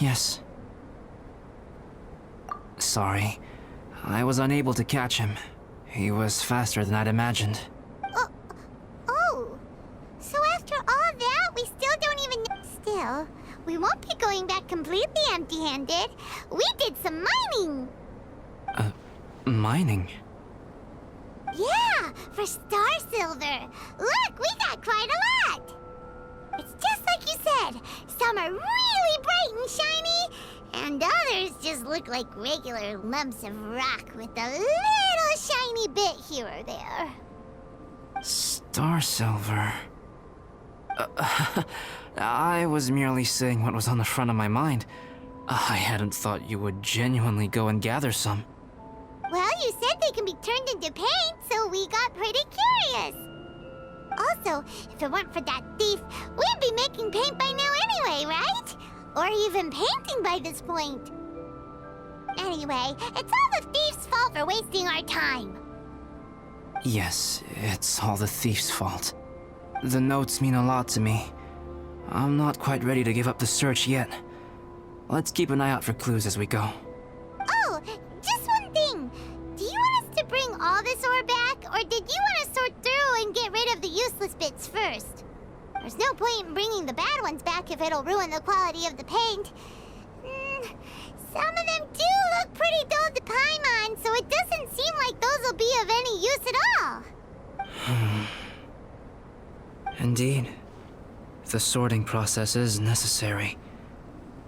Yes. Sorry. I was unable to catch him. He was faster than I'd imagined. Oh. So after all that, we still don't even know. Still, we won't be going back completely empty-handed. We did some mining. Mining? Yeah, for star silver. Look, we got quite a lot. It's just like you said. Some are really bright and shiny, and others just look like regular lumps of rock with a little shiny bit here or there. Star silver. I was merely saying what was on the front of my mind. I hadn't thought you would genuinely go and gather some. Well, you said they can be turned into paint, so we got pretty curious. Also, if it weren't for that thief, we'd be making paint by now anyway, right? Or even painting by this point. Anyway, it's all the thief's fault for wasting our time. Yes, it's all the thief's fault. The notes mean a lot to me. I'm not quite ready to give up the search yet. Let's keep an eye out for clues as we go. Oh, just one thing. Do you want us to bring all this ore back, or did you want to sort through and get rid of the useless bits first? There's no point in bringing the bad ones back if it'll ruin the quality of the paint. Some of them do look pretty dull to Paimon, so it doesn't seem like those will be of any use at all. Indeed. The sorting process is necessary.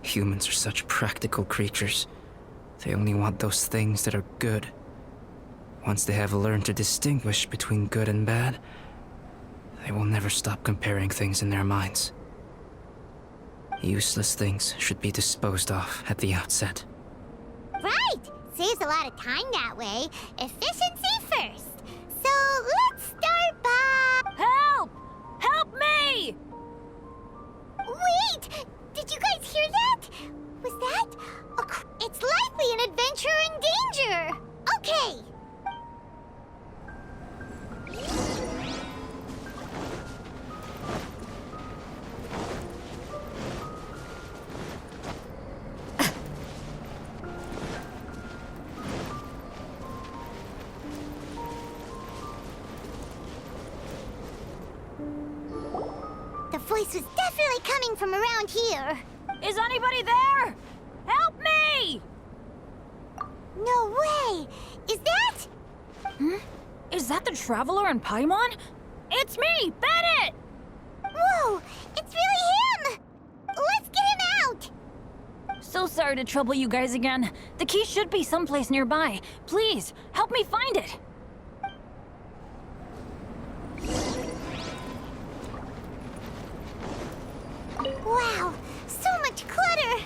Humans are such practical creatures. They only want those things that are good. Once they have learned to distinguish between good and bad, they will never stop comparing things in their minds. Useless things should be disposed of at the outset. Right! Saves a lot of time that way. Efficiency first. So let's start by... Help! Help me! Wait! Did you guys hear that? Was that... It's likely an adventurer in danger! Okay! The voice was definitely coming from around here. Is anybody there? Help me! No way! Is that... Is that the Traveler in Paimon? It's me, Bennett! Whoa! It's really him! Let's get him out! So sorry to trouble you guys again. The key should be someplace nearby. Please, help me find it. Wow, so much clutter!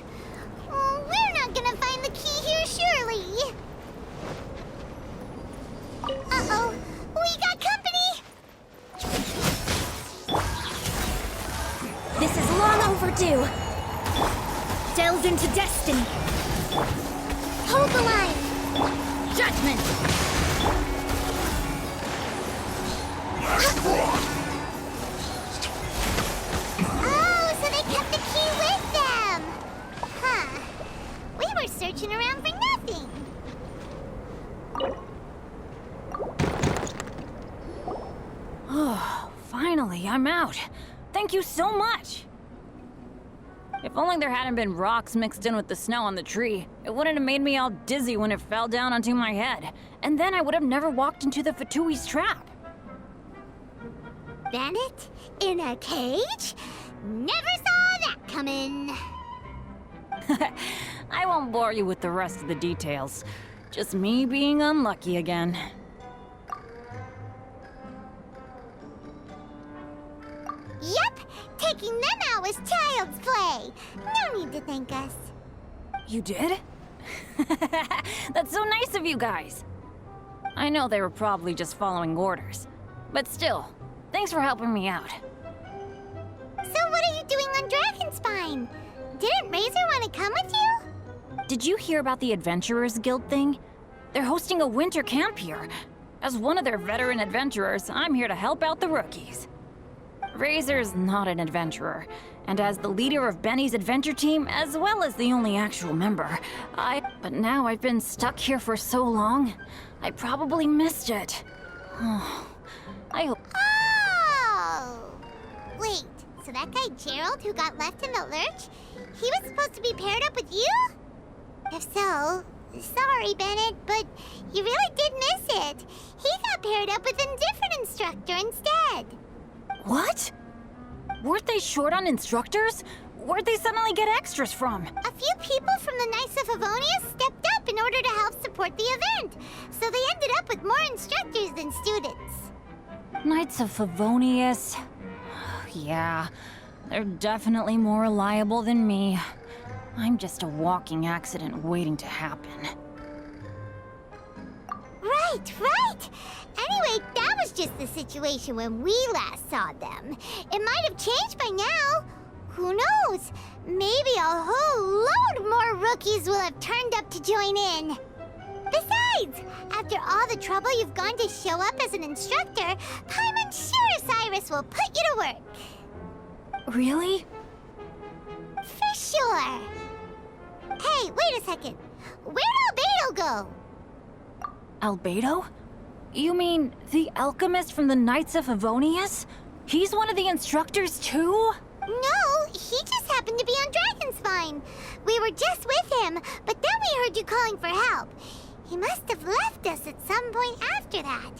Oh, we're not gonna find the key here, surely! Uh-oh, we got company! This is long overdue. Delved into destiny. Hold the line! Judgment! Oh, so they kept the key with them! Huh. We were searching around for nothing. Oh, finally, I'm out. Thank you so much. If only there hadn't been rocks mixed in with the snow on the tree, it wouldn't have made me all dizzy when it fell down onto my head. And then I would have never walked into the Fatui's trap. Bennett? In a cage? Never saw that coming. I won't bore you with the rest of the details. Just me being unlucky again. Yep, taking them out was child's play. No need to thank us. You did? That's so nice of you guys. I know they were probably just following orders. But still, thanks for helping me out. So what are you doing on Dragonspine? Didn't Razor want to come with you? Did you hear about the Adventurers Guild thing? They're hosting a winter camp here. As one of their veteran adventurers, I'm here to help out the rookies. Razor's not an adventurer, And as the leader of Benny's adventure team, as well as the only actual member, But now I've been stuck here for so long, I probably missed it. I hope... Oh! Wait, so that guy Gerald who got left in the lurch, he was supposed to be paired up with you? If so, sorry, Bennett, but you really did miss it. He got paired up with a different instructor instead. What? Weren't they short on instructors? Where'd they suddenly get extras from? A few people from the Knights of Favonius stepped up in order to help support the event, so they ended up with more instructors than students. Knights of Favonius... Yeah, they're definitely more reliable than me. I'm just a walking accident waiting to happen. Right! Anyway, that was just the situation when we last saw them. It might have changed by now. Who knows? Maybe a whole load more rookies will have turned up to join in. Besides, after all the trouble you've gone to show up as an instructor, Paimon's sure Cyrus will put you to work. Really? For sure. Hey, wait a second. Where'd Albedo go? Albedo? You mean the alchemist from the Knights of Favonius? He's one of the instructors too? No, he just happened to be on Dragonspine. We were just with him, but then we heard you calling for help. He must have left us at some point after that.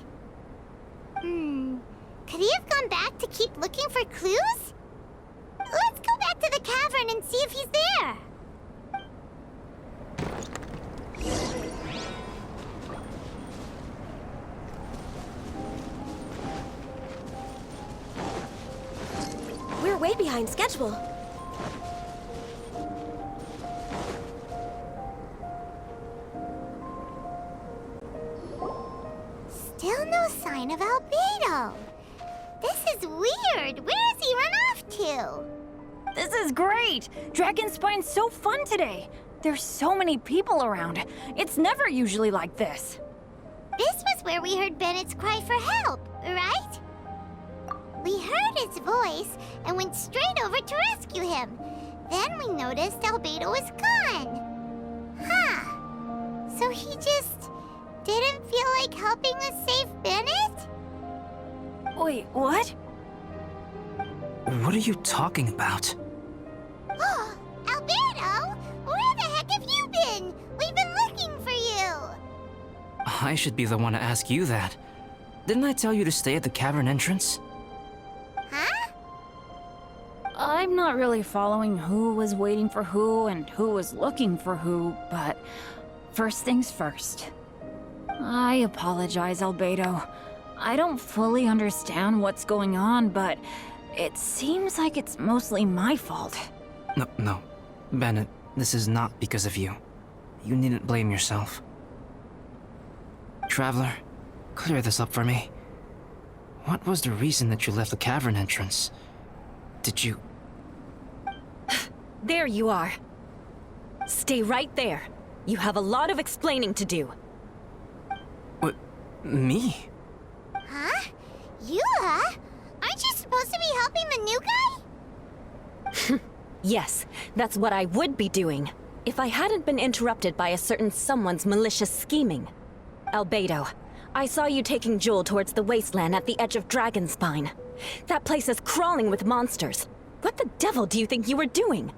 Could he have gone back to keep looking for clues? Let's go back to the cavern and see if he's there. We're way behind schedule. Still no sign of Albedo. This is weird. Where has he run off to? This is great! Dragonspine's so fun today! There's so many people around. It's never usually like this. This was where we heard Bennett's cry for help, right? We heard his voice and went straight over to rescue him. Then we noticed Albedo was gone. Huh. So he just didn't feel like helping us save Bennett? Wait, what? What are you talking about? Oh, Albedo! Where the heck have you been? We've been looking for you! I should be the one to ask you that. Didn't I tell you to stay at the cavern entrance? Huh? I'm not really following who was waiting for who and who was looking for who, but first things first. I apologize, Albedo. I don't fully understand what's going on, but it seems like it's mostly my fault. No. Bennett, this is not because of you. You needn't blame yourself. Traveler, clear this up for me. What was the reason that you left the cavern entrance? Did you... There you are. Stay right there. You have a lot of explaining to do. What? Me? Huh? Eula? Aren't you supposed to be helping the new guy? Yes, that's what I would be doing, if I hadn't been interrupted by a certain someone's malicious scheming. Albedo, I saw you taking Joel towards the wasteland at the edge of Dragonspine. That place is crawling with monsters. What the devil do you think you were doing?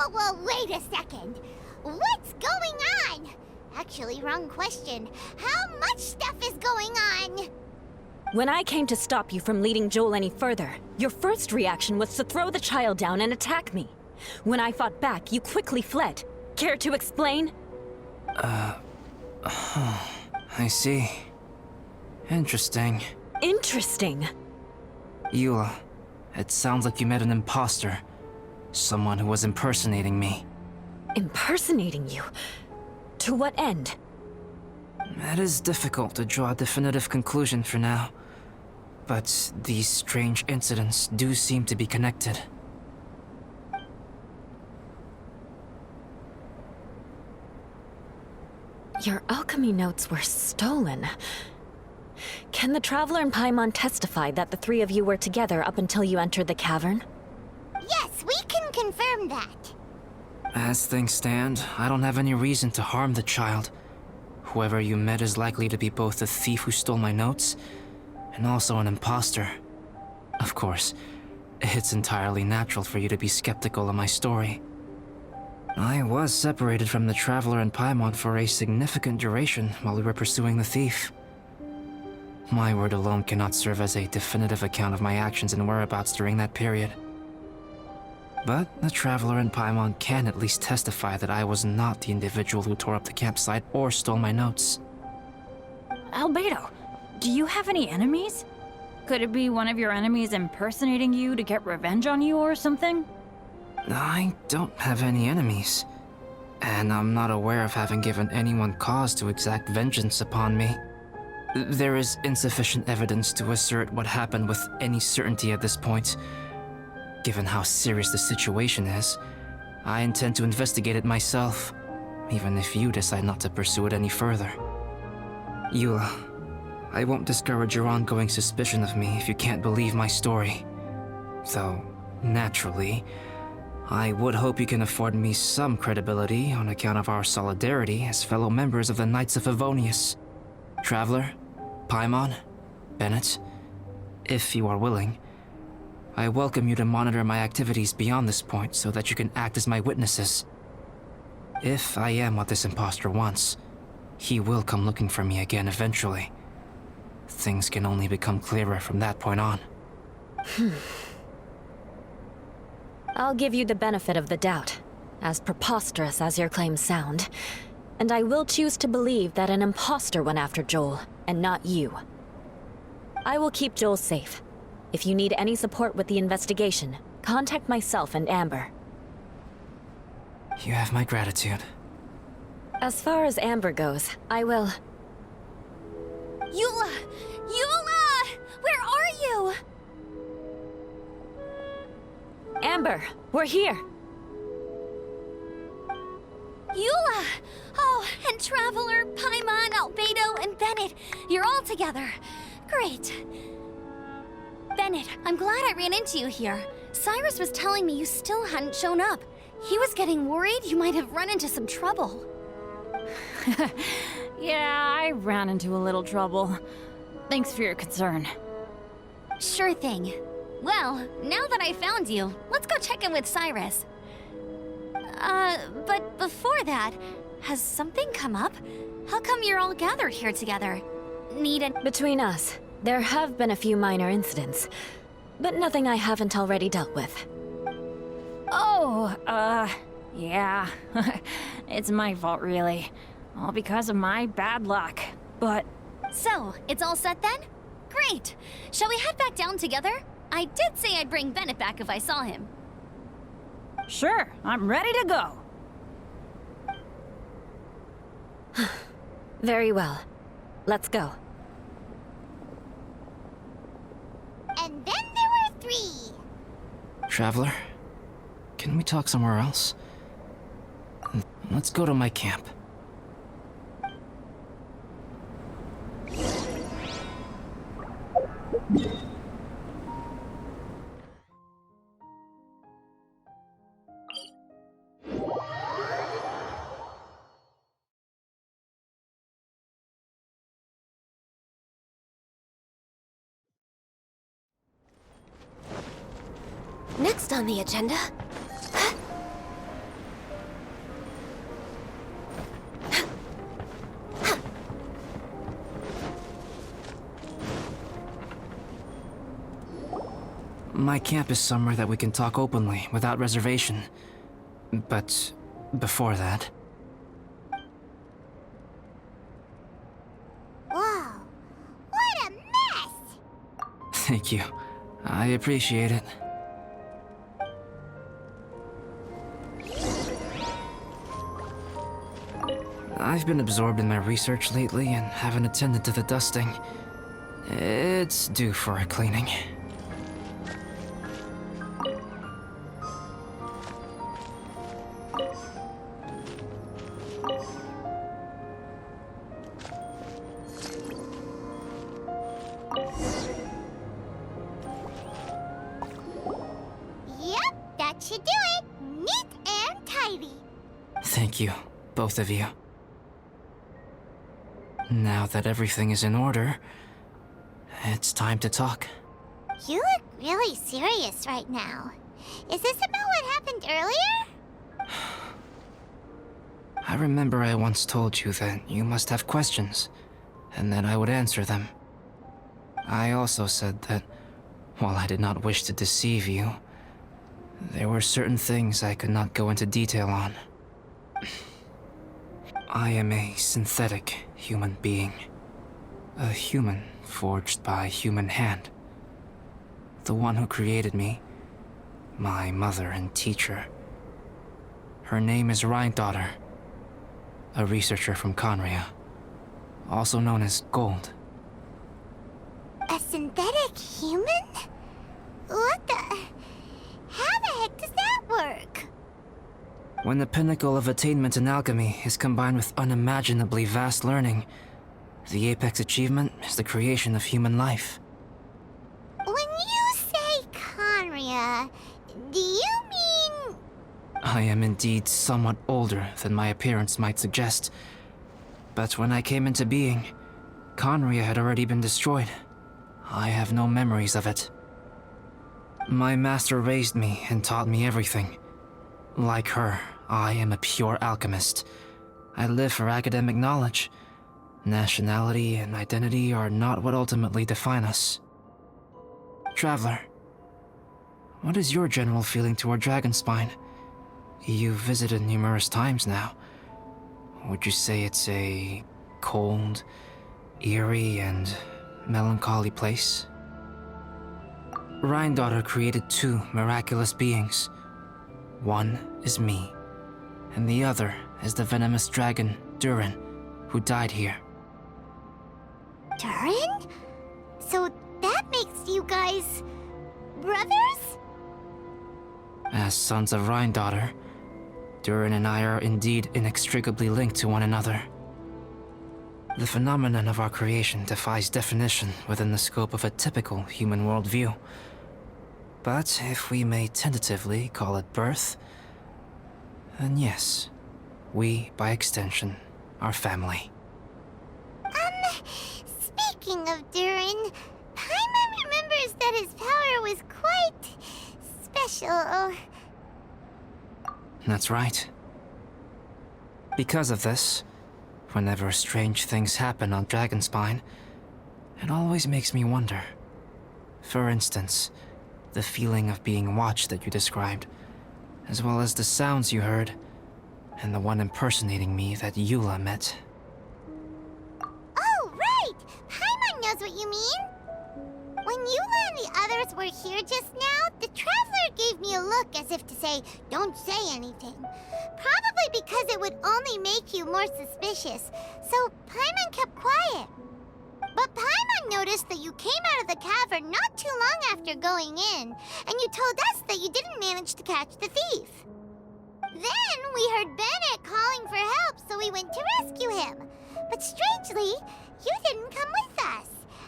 Whoa, wait a second. What's going on? Actually, wrong question. How much stuff is going on? When I came to stop you from leading Joel any further, your first reaction was to throw the child down and attack me. When I fought back, you quickly fled. Care to explain? I see. Interesting. Interesting. Eula, it sounds like you met an imposter. Someone who was impersonating me. Impersonating you? To what end? It is difficult to draw a definitive conclusion for now. But these strange incidents do seem to be connected. Your alchemy notes were stolen. Can the Traveler and Paimon testify that the three of you were together up until you entered the cavern? Yes, we can confirm that. As things stand, I don't have any reason to harm the child. Whoever you met is likely to be both the thief who stole my notes and also an imposter. Of course, it's entirely natural for you to be skeptical of my story. I was separated from the Traveler and Paimon for a significant duration while we were pursuing the thief. My word alone cannot serve as a definitive account of my actions and whereabouts during that period. But the Traveler and Paimon can at least testify that I was not the individual who tore up the campsite or stole my notes. Albedo, do you have any enemies? Could it be one of your enemies impersonating you to get revenge on you or something? I don't have any enemies, and I'm not aware of having given anyone cause to exact vengeance upon me. There is insufficient evidence to assert what happened with any certainty at this point. Given how serious the situation is, I intend to investigate it myself, even if you decide not to pursue it any further. Eula, I won't discourage your ongoing suspicion of me if you can't believe my story. Though, naturally, I would hope you can afford me some credibility on account of our solidarity as fellow members of the Knights of Favonius. Traveler, Paimon, Bennett, if you are willing, I welcome you to monitor my activities beyond this point so that you can act as my witnesses. If I am what this imposter wants, he will come looking for me again eventually. Things can only become clearer from that point on. I'll give you the benefit of the doubt, as preposterous as your claims sound. And I will choose to believe that an imposter went after Joel, and not you. I will keep Joel safe. If you need any support with the investigation, contact myself and Amber. You have my gratitude. As far as Amber goes, I will... Eula! Eula! Where are you? Amber, we're here! Eula! Oh, and Traveler, Paimon, Albedo, and Bennett. You're all together. Great. Bennett, I'm glad I ran into you here. Cyrus was telling me you still hadn't shown up. He was getting worried you might have run into some trouble. Yeah, I ran into a little trouble. Thanks for your concern. Sure thing. Well, now that I found you, let's go check in with Cyrus. But before that, has something come up? How come you're all gathered here together? Need a... Between us, there have been a few minor incidents, but nothing I haven't already dealt with. Oh, yeah. It's my fault, really. All because of my bad luck. But... So, it's all set then? Great! Shall we head back down together? I did say I'd bring Bennett back if I saw him. Sure, I'm ready to go. Very well. Let's go. And then there were 3. Traveler, can we talk somewhere else? Let's go to my camp. Next on the agenda... My camp is somewhere that we can talk openly, without reservation. But before that... Whoa, what a mess! Thank you. I appreciate it. I've been absorbed in my research lately and haven't attended to the dusting. It's due for a cleaning. should do it. Neat and tidy. Thank you, both of you. Now that everything is in order, it's time to talk. You look really serious right now. Is this about what happened earlier? I remember I once told you that you must have questions, and that I would answer them. I also said that, while I did not wish to deceive you, there were certain things I could not go into detail on. I am a synthetic human being. A human forged by human hand. The one who created me, my mother and teacher. Her name is Rhine-daughter, a researcher from Conria, also known as Gold. A synthetic human? What the... How the heck does that work? When the pinnacle of attainment in alchemy is combined with unimaginably vast learning, the apex achievement is the creation of human life. When you say Conria, do you mean... I am indeed somewhat older than my appearance might suggest, but when I came into being, Conria had already been destroyed. I have no memories of it. My master raised me and taught me everything. Like her, I am a pure alchemist. I live for academic knowledge. Nationality and identity are not what ultimately define us. Traveler, what is your general feeling toward Dragonspine? You've visited numerous times now. Would you say it's a cold, eerie, and melancholy place? Rhine-daughter created two miraculous beings. One is me, and the other is the venomous dragon, Durin, who died here. Durin? So that makes you guys... brothers? As sons of Rhine-daughter, Durin and I are indeed inextricably linked to one another. The phenomenon of our creation defies definition within the scope of a typical human worldview. But if we may tentatively call it birth, then yes, we, by extension, are family. Speaking of Durin, Paimon remembers that his power was quite... special. That's right. Because of this, whenever strange things happen on Dragonspine, it always makes me wonder. For instance, the feeling of being watched that you described, as well as the sounds you heard, and the one impersonating me that Eula met. Oh, right! Paimon knows what you mean! When Eula and the others were here just now, the Traveler gave me a look as if to say, don't say anything. Probably because it would only make you more suspicious, so Paimon kept quiet. But Paimon noticed that you came out of the cavern not too long after going in, and you told us that you didn't manage to catch the thief. Then we heard Bennett calling for help, so we went to rescue him. But strangely, you didn't come with us.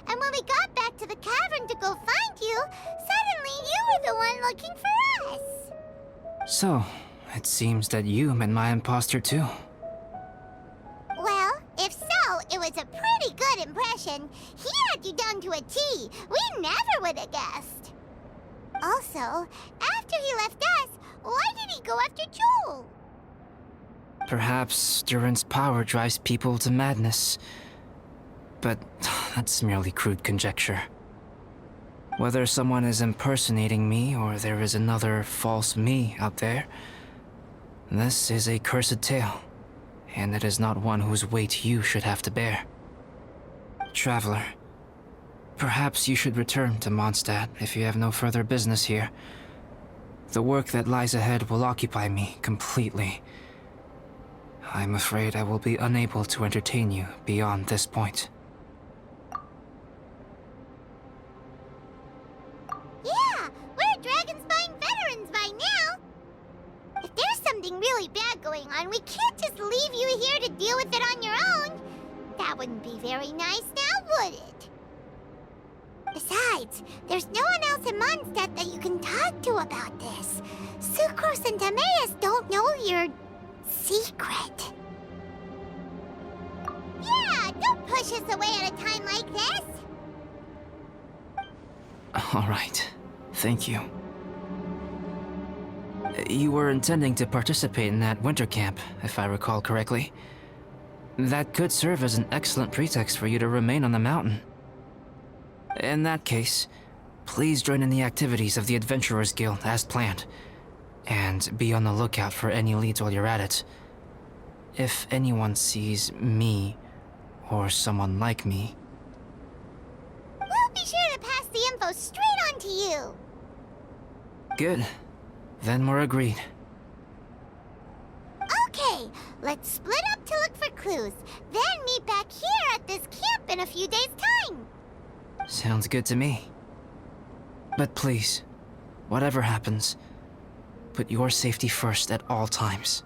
And when we got back to the cavern to go find you, suddenly you were the one looking for us. So, it seems that you met my imposter too. Well, if so, it was a pretty good impression. He had you down to a T. We never would have guessed. Also, after he left us, why did he go after Joel? Perhaps Durin's power drives people to madness. But that's merely crude conjecture. Whether someone is impersonating me or there is another false me out there, this is a cursed tale, and it is not one whose weight you should have to bear. Traveler, perhaps you should return to Mondstadt if you have no further business here. The work that lies ahead will occupy me completely. I'm afraid I will be unable to entertain you beyond this point. Yeah, we're Dragonspine veterans by now. If there's something really bad going on, we can't just leave you here to deal with it on your own. That wouldn't be very nice now, would it? Besides, there's no one else in Mondstadt that you can talk to about this. Sucrose and Timaeus don't know your secret. Yeah, don't push us away at a time like this. All right. Thank you. You were intending to participate in that winter camp, if I recall correctly. That could serve as an excellent pretext for you to remain on the mountain. In that case, please join in the activities of the Adventurers Guild as planned, and be on the lookout for any leads while you're at it. If anyone sees me, or someone like me... We'll be sure to pass the info straight on to you. Good. Then we're agreed. Okay, let's split up to look for clues, then meet back here at this camp in a few days' time. Sounds good to me. But please, whatever happens, put your safety first at all times.